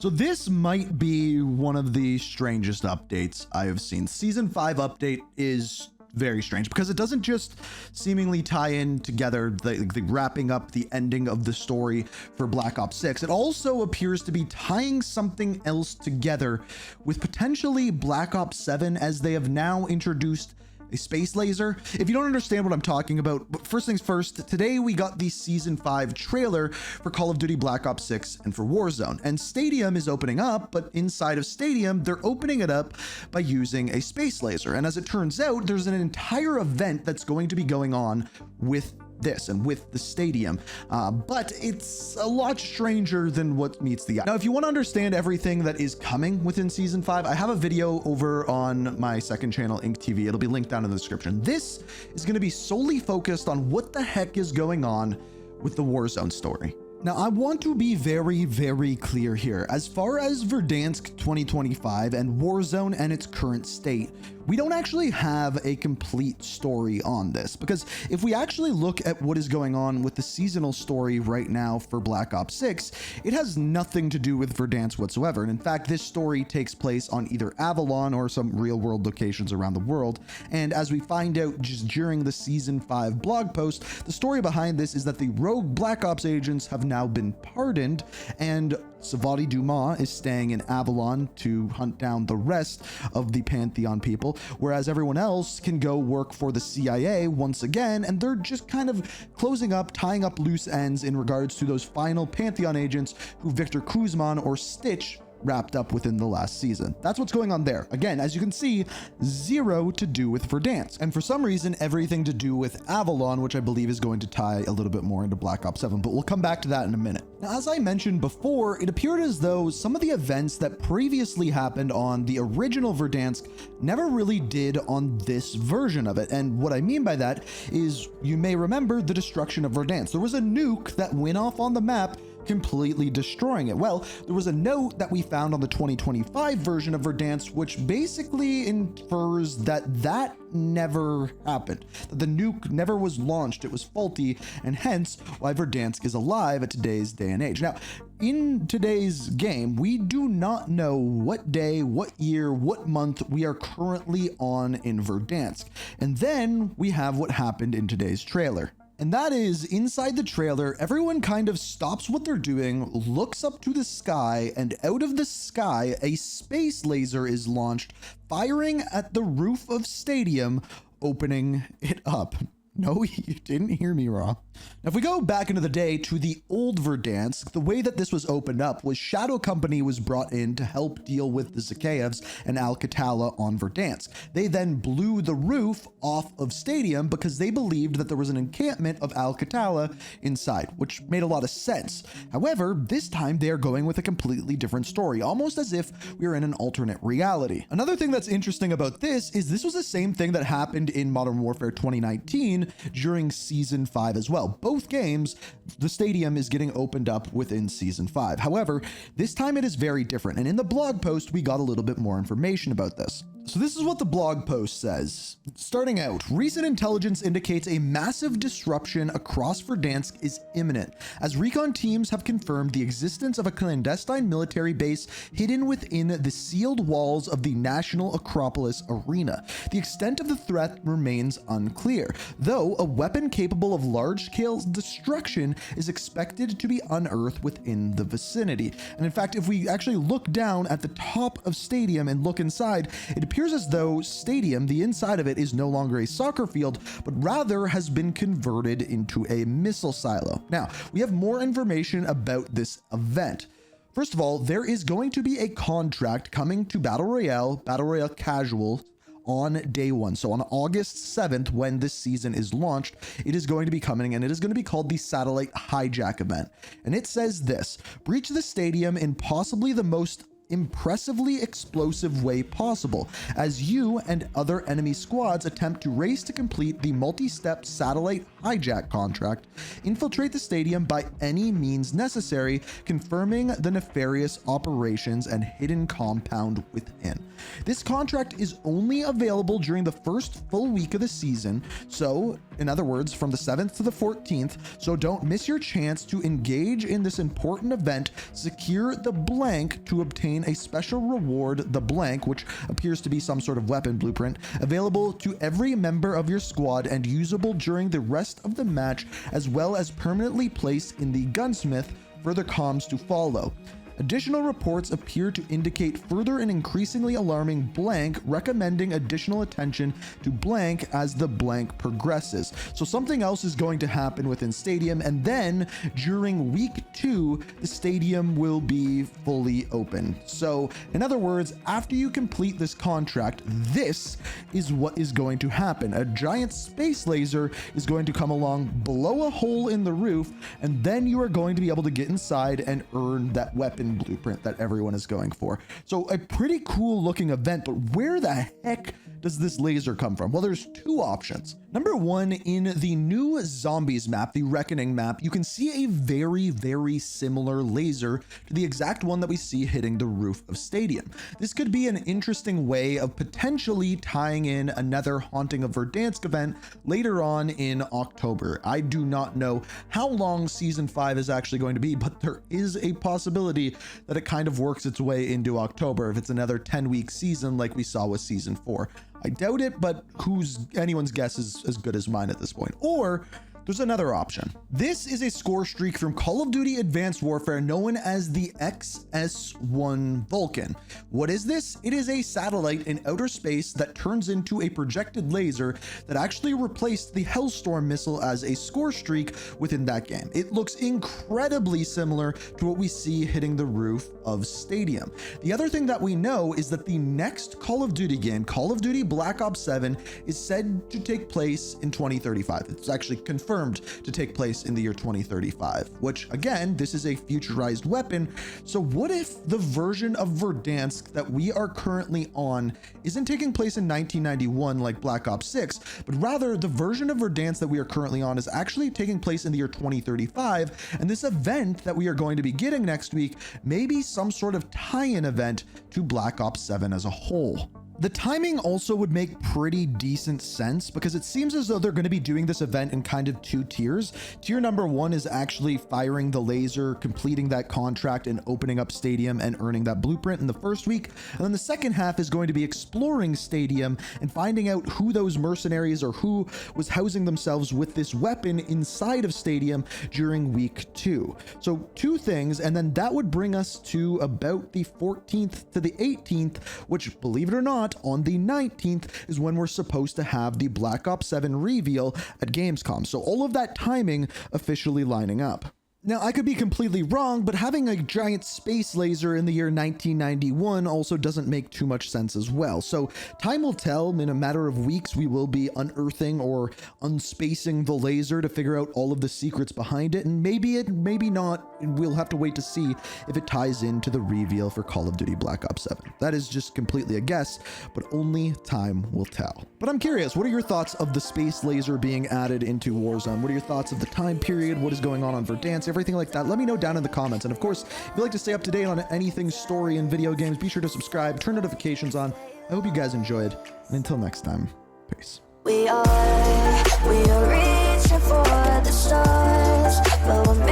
So this might be one of the strangest updates I have seen. Season 5 update is very strange because it doesn't just seemingly tie in together the wrapping up the ending of the story for Black Ops 6. It also appears to be tying something else together with potentially Black Ops 7, as they have now introduced a space laser. If you don't understand what I'm talking about, but first things first, today we got the Season 5 trailer for Call of Duty Black Ops 6 and for Warzone. And Stadium is opening up, but inside of Stadium, they're opening it up by using a space laser. And as it turns out, there's an entire event that's going to be going on with this and with the stadium, but it's a lot stranger than what meets the eye. Now, if you want to understand everything that is coming within Season 5, I have a video over on my second channel, Ink TV. It'll be linked down in the description. This is going to be solely focused on what the heck is going on with the Warzone story. Now, I want to be very, very clear here. As far as Verdansk 2025 and Warzone and its current state, we don't actually have a complete story on this, because if we actually look at what is going on with the seasonal story right now for Black Ops 6, it has nothing to do with Verdansk whatsoever. And in fact, this story takes place on either Avalon or some real world locations around the world. And as we find out just during the Season 5 blog post, the story behind this is that the rogue Black Ops agents have now been pardoned, and Savati Dumas is staying in Avalon to hunt down the rest of the Pantheon people, whereas everyone else can go work for the CIA once again, and they're just kind of closing up, tying up loose ends in regards to those final Pantheon agents who Victor Kuzman or Stitch wrapped up within the last season. That's what's going on there. Again, as you can see, zero to do with Verdansk. And for some reason, everything to do with Avalon, which I believe is going to tie a little bit more into Black Ops 7, but we'll come back to that in a minute. Now, as I mentioned before, it appeared as though some of the events that previously happened on the original Verdansk never really did on this version of it. And what I mean by that is, you may remember the destruction of Verdansk. There was a nuke that went off on the map, completely destroying it. Well, there was a note that we found on the 2025 version of Verdansk, which basically infers that that never happened, that the nuke never was launched, it was faulty, and hence why Verdansk is alive at today's day and age. Now, in today's game, we do not know what day, what year, what month we are currently on in Verdansk. And then we have what happened in today's trailer. And that is, inside the trailer, everyone kind of stops what they're doing, looks up to the sky, and out of the sky, a space laser is launched, firing at the roof of Stadium, opening it up. No, you didn't hear me wrong. Now, if we go back into the day to the old Verdansk, the way that this was opened up was Shadow Company was brought in to help deal with the Zakhaevs and Al-Qatala on Verdansk. They then blew the roof off of Stadium because they believed that there was an encampment of Al-Qatala inside, which made a lot of sense. However, this time they are going with a completely different story, almost as if we were in an alternate reality. Another thing that's interesting about this is this was the same thing that happened in Modern Warfare 2019 during Season 5 as well. Both games, the stadium is getting opened up within Season 5. However, this time it is very different, and in the blog post, we got a little bit more information about this. So this is what the blog post says. Starting out, recent intelligence indicates a massive disruption across Verdansk is imminent, as recon teams have confirmed the existence of a clandestine military base hidden within the sealed walls of the National Acropolis Arena. The extent of the threat remains unclear, though a weapon capable of large-scale destruction is expected to be unearthed within the vicinity. And in fact, if we actually look down at the top of Stadium and look inside, it appears as though Stadium, the inside of it, is no longer a soccer field, but rather has been converted into a missile silo. Now, we have more information about this event. First of all, there is going to be a contract coming to Battle Royale Casual on day one. So on August 7th, when this season is launched, it is going to be coming, and it is going to be called the Satellite Hijack event. And it says this: breach the stadium in possibly the most impressively explosive way possible, as you and other enemy squads attempt to race to complete the multi-step satellite hijack contract, infiltrate the stadium by any means necessary, confirming the nefarious operations and hidden compound within. This contract is only available during the first full week of the season, so in other words, from the 7th to the 14th, so don't miss your chance to engage in this important event. Secure the blank to obtain a special reward, the blank, which appears to be some sort of weapon blueprint, available to every member of your squad and usable during the rest of the match, as well as permanently placed in the gunsmith. Further comms to follow. Additional reports appear to indicate further and increasingly alarming blank, recommending additional attention to blank as the blank progresses. So something else is going to happen within Stadium, and then during week 2, the stadium will be fully open. So in other words, after you complete this contract, this is what is going to happen. A giant space laser is going to come along, blow a hole in the roof, and then you are going to be able to get inside and earn that weapon blueprint that everyone is going for. So a pretty cool looking event, but where the heck does this laser come from? Well, there's two options. Number one, in the new Zombies map, the Reckoning map, you can see a very similar laser to the exact one that we see hitting the roof of Stadium. This could be an interesting way of potentially tying in another Haunting of Verdansk event later on in October. I do not know how long Season 5 is actually going to be, but there is a possibility that it kind of works its way into October if it's another 10-week season like we saw with Season 4. I doubt it, but anyone's guess is as good as mine at this point. Or there's another option. This is a score streak from Call of Duty Advanced Warfare known as the XS-1 Vulcan. What is this? It is a satellite in outer space that turns into a projected laser that actually replaced the Hellstorm missile as a score streak within that game. It looks incredibly similar to what we see hitting the roof of Stadium. The other thing that we know is that the next Call of Duty game, Call of Duty Black Ops 7, is said to take place in 2035. It's actually confirmed to take place in the year 2035, which again, this is a futurized weapon. So what if the version of Verdansk that we are currently on isn't taking place in 1991 like Black Ops 6, but rather the version of Verdansk that we are currently on is actually taking place in the year 2035, and this event that we are going to be getting next week may be some sort of tie-in event to Black Ops 7 as a whole. The timing also would make pretty decent sense because it seems as though they're going to be doing this event in kind of two tiers. Tier number one is actually firing the laser, completing that contract and opening up Stadium and earning that blueprint in the first week. And then the second half is going to be exploring Stadium and finding out who those mercenaries or who was housing themselves with this weapon inside of Stadium during week 2. So two things, and then that would bring us to about the 14th to the 18th, which, believe it or not, on the 19th is when we're supposed to have the Black Ops 7 reveal at Gamescom. So all of that timing officially lining up. Now, I could be completely wrong, but having a giant space laser in the year 1991 also doesn't make too much sense as well. So time will tell. In a matter of weeks, we will be unearthing or unspacing the laser to figure out all of the secrets behind it, and maybe not. We'll have to wait to see if it ties into the reveal for Call of Duty Black Ops 7. That is just completely a guess, but only time will tell. But I'm curious, what are your thoughts of the space laser being added into Warzone? What are your thoughts of the time period? What is going on Verdansk? Everything like that, let me know down in the comments. And of course, if you'd like to stay up to date on anything story and video games, be sure to subscribe, turn notifications on. I hope you guys enjoyed, and until next time, peace. We are reaching for the stars, but we're